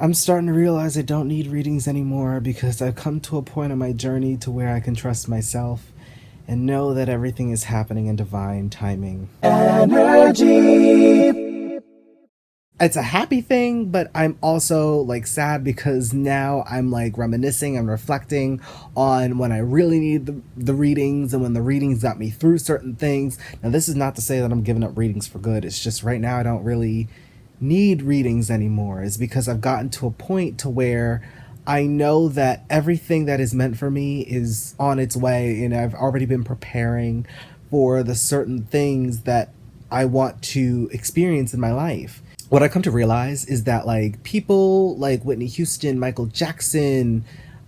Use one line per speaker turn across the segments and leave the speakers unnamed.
I'm starting to realize I don't need readings anymore because I've come to a point on my journey to where I can trust myself and know that everything is happening in divine timing. Energy! It's a happy thing, but I'm also like sad because now I'm like reminiscing and reflecting on when I really need the readings and when the readings got me through certain things. Now, this is not to say that I'm giving up readings for good. It's just right now I don't really need readings anymore. Is because I've gotten to a point to where I know that everything that is meant for me is on its way, and I've already been preparing for the certain things that I want to experience in my life. What I come to realize is that like people like Whitney Houston, Michael Jackson,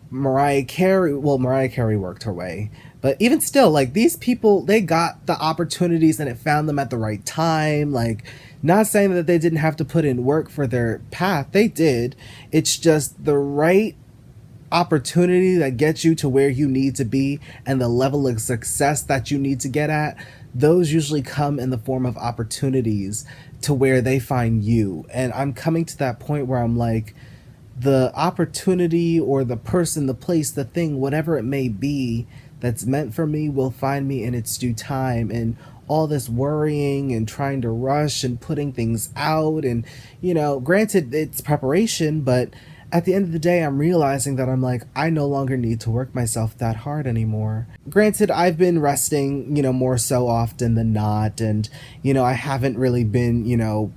Mariah Carey worked her way. But even still, like these people, they got the opportunities and it found them at the right time. Like, not saying that they didn't have to put in work for their path, they did. It's just the right opportunity that gets you to where you need to be and the level of success that you need to get at. Those usually come in the form of opportunities to where they find you. And I'm coming to that point where I'm like, the opportunity or the person, the place, the thing, whatever it may be that's meant for me will find me in its due time. And all this worrying and trying to rush and putting things out, and granted it's preparation, but at the end of the day, I'm realizing that I'm like, I no longer need to work myself that hard anymore. Granted, I've been resting, more so often than not. And, I haven't really been,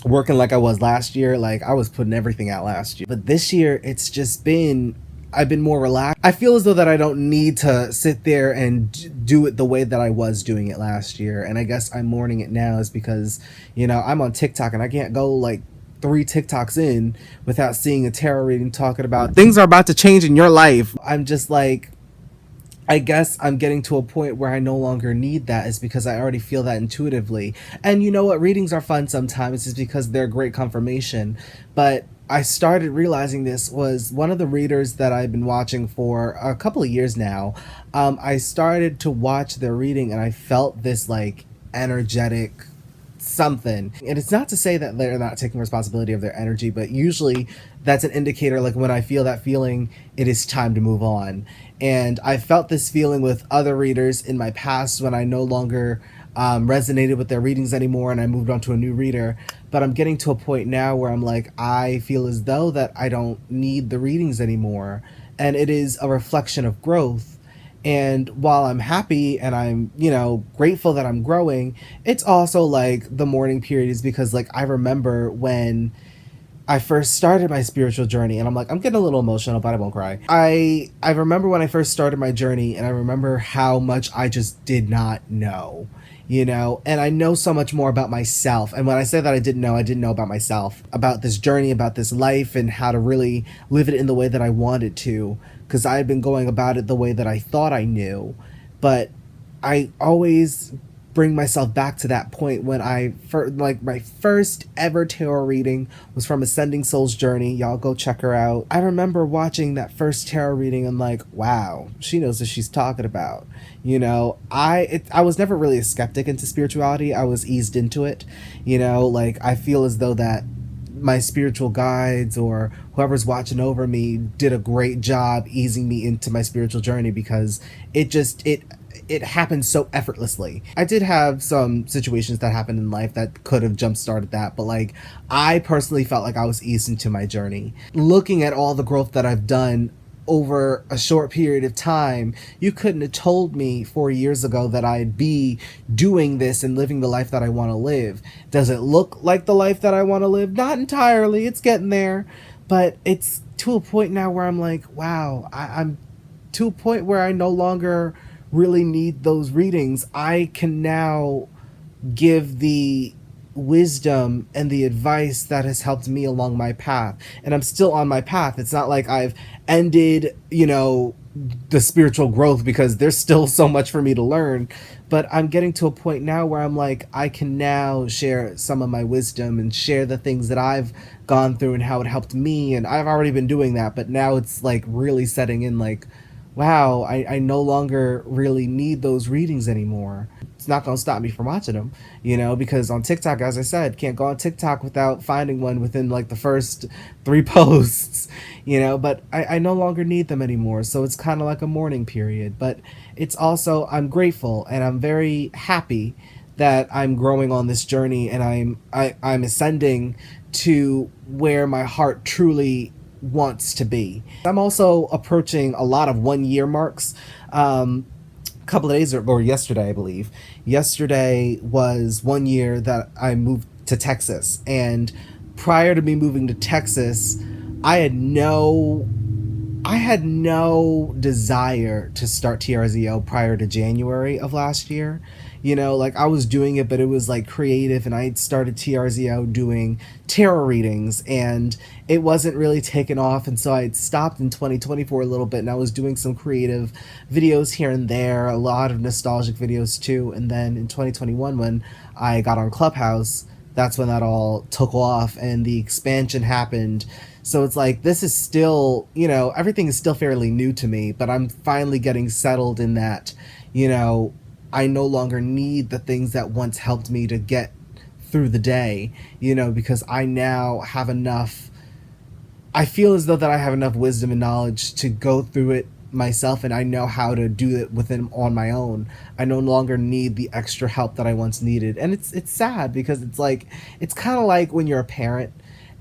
working like I was last year. Like I was putting everything out last year. But this year it's just been I've been more relaxed. I feel as though that I don't need to sit there and do it the way that I was doing it last year. And I guess I'm mourning it now is because, I'm on TikTok and I can't go like 3 TikToks in without seeing a tarot reading talking about things are about to change in your life. I'm just like, I guess I'm getting to a point where I no longer need that is because I already feel that intuitively. And you know what? Readings are fun sometimes is because they're great confirmation. But I started realizing this was one of the readers that I've been watching for a couple of years now. I started to watch their reading and I felt this like energetic something. And it's not to say that they're not taking responsibility of their energy, but usually that's an indicator like when I feel that feeling, it is time to move on. And I felt this feeling with other readers in my past when I no longer resonated with their readings anymore and I moved on to a new reader. But I'm getting to a point now where I'm like, I feel as though that I don't need the readings anymore. And it is a reflection of growth. And while I'm happy and I'm, grateful that I'm growing, it's also like the mourning period is because like I remember when I first started my spiritual journey, and I'm like, I'm getting a little emotional, but I won't cry. I remember when I first started my journey, and I remember how much I just did not know, and I know so much more about myself. And when I say that I didn't know about myself, about this journey, about this life, and how to really live it in the way that I wanted to, because I had been going about it the way that I thought I knew, but I always bring myself back to that point when my first ever tarot reading was from Ascending Soul's Journey. Y'all go check her out. I remember watching that first tarot reading and like, wow, she knows what she's talking about. I was never really a skeptic into spirituality. I was eased into it. Like I feel as though that my spiritual guides or whoever's watching over me did a great job easing me into my spiritual journey because it happened so effortlessly. I did have some situations that happened in life that could have jump started that, but like I personally felt like I was eased into my journey. Looking at all the growth that I've done over a short period of time, you couldn't have told me 4 years ago that I'd be doing this and living the life that I want to live. Does it look like the life that I want to live? Not entirely. It's getting there, but it's to a point now where I'm like, wow, I'm to a point where I no longer really need those readings. I can now give the wisdom and the advice that has helped me along my path. And I'm still on my path. It's not like I've ended, the spiritual growth because there's still so much for me to learn. But I'm getting to a point now where I'm like, I can now share some of my wisdom and share the things that I've gone through and how it helped me. And I've already been doing that, but now it's like really setting in like, wow, I no longer really need those readings anymore. It's not going to stop me from watching them, because on TikTok, as I said, can't go on TikTok without finding one within like the first three posts, but I no longer need them anymore. So it's kind of like a mourning period. But it's also, I'm grateful and I'm very happy that I'm growing on this journey and I'm ascending to where my heart truly wants to be. I'm also approaching a lot of 1 year marks. A couple of days ago, or yesterday, I believe. Yesterday was 1 year that I moved to Texas, and prior to me moving to Texas, I had no I had no desire to start TRZO prior to January of last year. Like I was doing it, but it was like creative, and I started TRZO doing tarot readings, and it wasn't really taken off. And so I had stopped in 2020 for a little bit, and I was doing some creative videos here and there, a lot of nostalgic videos too. And then in 2021, when I got on Clubhouse, that's when that all took off and the expansion happened. So it's like this is still, everything is still fairly new to me, but I'm finally getting settled in that, you know, I no longer need the things that once helped me to get through the day, because I now have enough. I feel as though that I have enough wisdom and knowledge to go through it myself, and I know how to do it within on my own. I no longer need the extra help that I once needed. And it's sad because it's like it's kind of like when you're a parent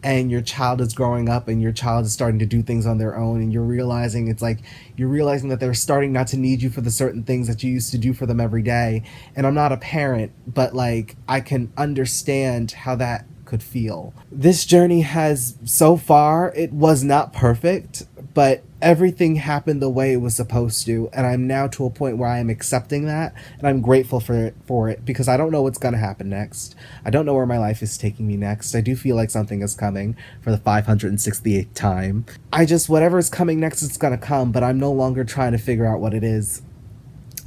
and your child is growing up and your child is starting to do things on their own, and you're realizing that they're starting not to need you for the certain things that you used to do for them every day. And I'm not a parent, but like I can understand how that could feel. This journey has, so far, it was not perfect, but everything happened the way it was supposed to, and I'm now to a point where I am accepting that, and I'm grateful for it because I don't know what's going to happen next. I don't know where my life is taking me next. I do feel like something is coming for the 568th time. Whatever is coming next, it's going to come, but I'm no longer trying to figure out what it is.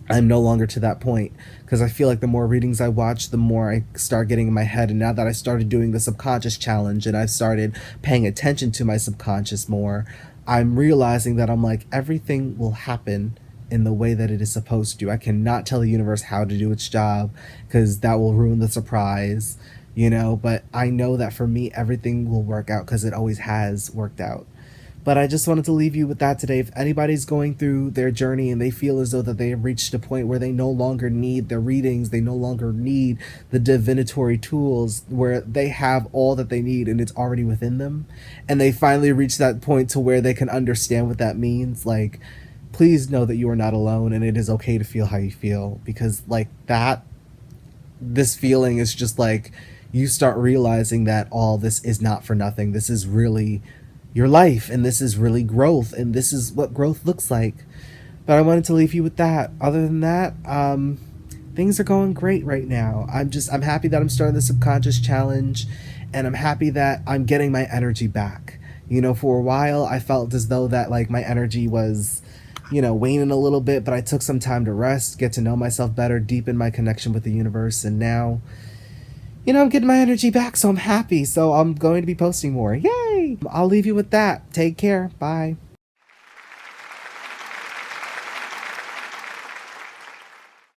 I'm no longer to that point because I feel like the more readings I watch, the more I start getting in my head. And now that I started doing the subconscious challenge and I've started paying attention to my subconscious more, I'm realizing that I'm like, everything will happen in the way that it is supposed to. I cannot tell the universe how to do its job because that will ruin the surprise, but I know that for me, everything will work out because it always has worked out. But I just wanted to leave you with that today. If anybody's going through their journey and they feel as though that they have reached a point where they no longer need the readings, they no longer need the divinatory tools, where they have all that they need and it's already within them, and they finally reach that point to where they can understand what that means, like, please know that you are not alone and it is okay to feel how you feel, because like that, this feeling is just like you start realizing that all this is not for nothing. This is really your life, and this is really growth, and this is what growth looks like. But I wanted to leave you with that. Other than that, things are going great right now. I'm happy that I'm starting the subconscious challenge, and I'm happy that I'm getting my energy back. For a while I felt as though that like my energy was, waning a little bit, but I took some time to rest, get to know myself better, deepen my connection with the universe, and now I'm getting my energy back, so I'm happy. So I'm going to be posting more. Yay! I'll leave you with that. Take care. Bye.